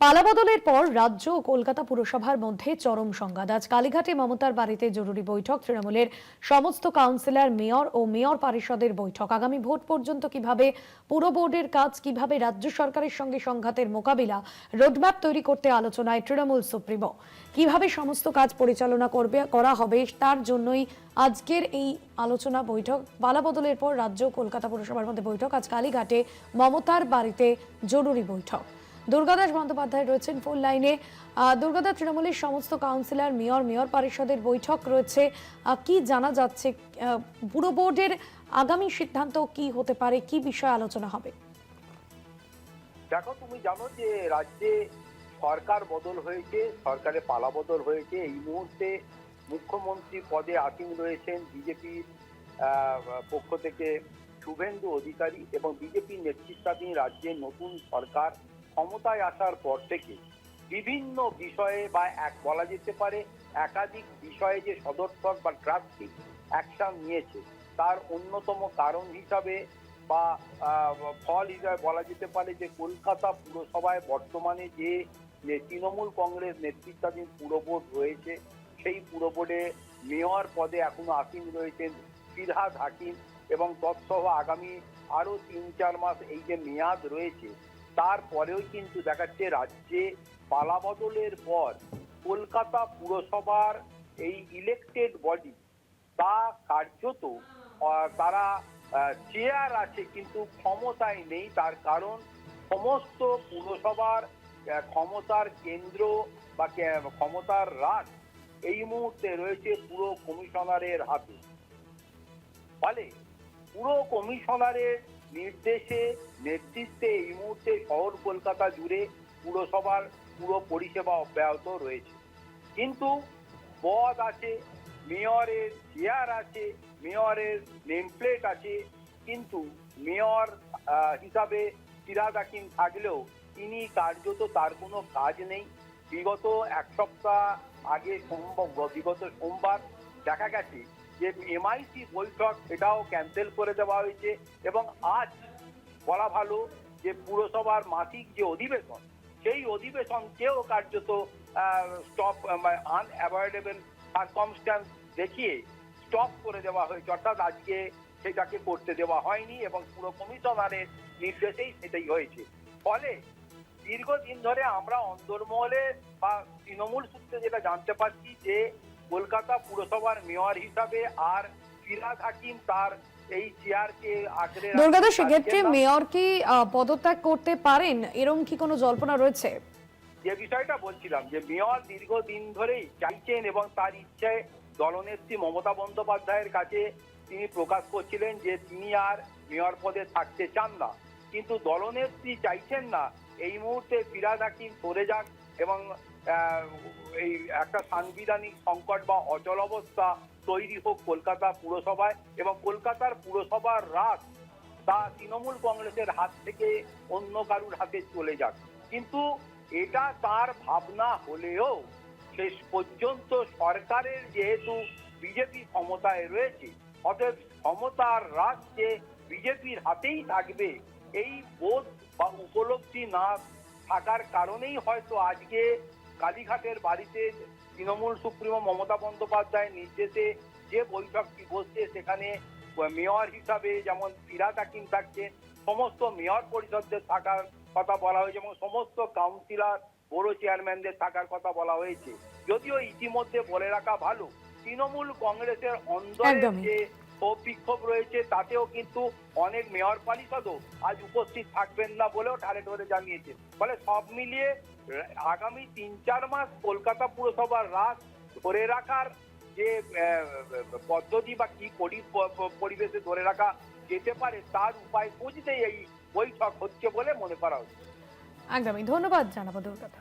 পালাবদলের পর রাজ্য ও কলকাতা পুরসভার মধ্যে চরম সংঘাত। আজ কালীঘাটে মমতার বাড়িতে জরুরি বৈঠক। তৃণমূলের সমস্ত কাউন্সিলর, মেয়র ও মেয়র পরিষদের বৈঠক। আগামী ভোট পর্যন্ত কিভাবে পুর বোর্ডের কাজ, কিভাবে রাজ্য সরকারের সঙ্গে সংঘাতের মোকাবিলা, রোডম্যাপ তৈরি করতে আলোচনায় তৃণমূল সুপ্রিমো। কিভাবে সমস্ত কাজ পরিচালনা করা হবে তার জন্যই আজকের এই আলোচনা বৈঠক। পালাবদলের পর রাজ্য ও কলকাতা পুরসভার মধ্যে বৈঠক। আজ কালীঘাটে মমতার বাড়িতে জরুরি বৈঠক। দুর্গাদাস বন্দ্যোপাধ্যায় রয়েছেন ফোন লাইনে। দুর্গাদা, তৃণমূলের সমস্ত কাউন্সিলর, মেয়র পরিষদের বৈঠক রয়েছে, কি জানা যাচ্ছে? পুর বোর্ডের আগামী সিদ্ধান্ত কি হতে পারে, কি বিষয়ে আলোচনা হবে? দেখো, তুমি জানো যে রাজ্যে সরকার বদল হয়েছে, সরকারে পালাবদল হয়েছে। এই মুহূর্তে মুখ্যমন্ত্রী পদে আসীন রয়েছেন বিজেপির পক্ষ থেকে শুভেন্দু অধিকারী, এবং বিজেপির নেতৃত্বাধীন রাজ্যের নতুন সরকার ক্ষমতায় আসার পর থেকে বিভিন্ন বিষয়ে বা বলা যেতে পারে একাধিক বিষয়ে যে সদর্থক বা ড্রাস্টিক অ্যাকশন নিয়েছে, তার অন্যতম কারণ হিসাবে বা ফল হিসাবে বলা যেতে পারে যে কলকাতা পুরসভায় বর্তমানে যে তৃণমূল কংগ্রেস নেতৃত্বাধীন পুর বোর্ড রয়েছে, সেই পুর বোর্ডে মেয়র পদে এখনো আসীন রয়েছেন ফিরহাদ হাকিম, এবং তৎসহ আগামী আরো ৩-৪ মাস এই যে মেয়াদ রয়েছে, তারপরেও কিন্তু দেখাচ্ছে রাজ্যে পালাবদলের পর কলকাতা পুরসভার এই ইলেকটেড বডি তা কার্যত তারা চেয়ার আছে কিন্তু ক্ষমতায় নেই। তার কারণ সমস্ত পুরসভার ক্ষমতার কেন্দ্র বা ক্ষমতার রাশ এই মুহূর্তে রয়েছে পুর কমিশনারের হাতে। ফলে পুর কমিশনারের নির্দেশে, নেতৃত্বে এই মুহূর্তে শহর কলকাতা জুড়ে পুরসভার পুরো পরিষেবা অব্যাহত রয়েছে। কিন্তু পদ আছে, মেয়রের চেয়ার আছে, মেয়রের নেমপ্লেট আছে, কিন্তু মেয়র হিসাবে ফিরহাদ হাকিম থাকলেও তিনি কার্যত তার কোনো কাজ নেই। বিগত এক সপ্তাহ আগে বিগত সোমবার দেখা গেছে যে এমআইসি বৈঠক এটাও ক্যান্সেল করে দেওয়া হয়েছে, এবং আজ বলা ভালো যে পুরসভার মাসিক যে অধিবেশন, সেই অধিবেশনকেও কার্যত স্টপ আনঅ্যাভয়েডেবল সার্কামস্ট্যান্স দেখিয়ে স্টপ করে দেওয়া হয়েছে, অর্থাৎ আজকে সেটাকে করতে দেওয়া হয়নি, এবং পুর কমিশনারের নির্দেশেই সেটাই হয়েছে। ফলে দীর্ঘদিন ধরে আমরা অন্দরমহলে বা তৃণমূল সূত্রে যেটা জানতে পারছি যে কলকাতা পুরসভার মেয়র হিসাবে আর ফিরহাদ হাকিম তার এই চেয়ারকে আঁকড়ে দুর্গাদা, সেক্ষেত্রে মেয়র কি পদত্যাগ করতে পারেন, এরকম কি কোনো জল্পনা রয়েছে? যে বিষয়টা বলছিলাম যে মেয়র দীর্ঘদিন ধরেই চাইছেন, এবং তার ইচ্ছায় দলনেত্রী মমতা বন্দ্যোপাধ্যায়ের কাছে তিনি প্রকাশ করছিলেন যে তিনি আর মেয়র পদে থাকতে চান না, কিন্তু দলনেত্রী চাইছেন না এই মুহূর্তে ফিরহাদ হাকিম সরে যাক, এবং এই একটা সাংবিধানিক সংকট বা অচল অবস্থা তৈরি হোক কলকাতা পুরসভায়, এবং কলকাতার পুরসভার রাজ তা তৃণমূল কংগ্রেসের হাত থেকে অন্য কারুর হাতে চলে যাক। কিন্তু এটা তার ভাবনা হলেও শেষ পর্যন্ত সরকারের যেহেতু বিজেপি ক্ষমতায় রয়েছে, অতএব ক্ষমতার রাজ্যে বিজেপির হাতেই থাকবে, এই বোধ বা উপলব্ধি না থাকার কারণেই হয়তো আজকে কালীঘাটের বাড়িতে তৃণমূল সুপ্রিমো মমতা বন্দ্যোপাধ্যায়ের নির্দেশে যে বৈঠকটি বসছে, সেখানে মেয়র হিসাবে যেমন ফিরহাদ হাকিম থাকছেন, সমস্ত মেয়র পরিষদদের থাকার কথা বলা হয়েছে, এবং সমস্ত কাউন্সিলর, বড় চেয়ারম্যানদের থাকার কথা বলা হয়েছে। যদিও ইতিমধ্যে বলে রাখা ভালো, তৃণমূল কংগ্রেসের অন্দরে যে বিক্ষোভ রয়েছে তাতেও কিন্তু অনেক মেয়র পরিষদও আজ উপস্থিত থাকবেন না বলেও ঠাড়ে ঠোরে জানিয়েছে। ফলে সব মিলিয়ে আগামী ৩-৪ মাস কলকাতা পুরসভার রাজ ধরে রাখার যে পদ্ধতি বা কি পরিবেশে ধরে রাখা যেতে পারে তার উপায় খুঁজতেই এই বৈঠক হচ্ছে বলে মনে করা হচ্ছে। একদমই, ধন্যবাদ জানাবো দুর্গাদা।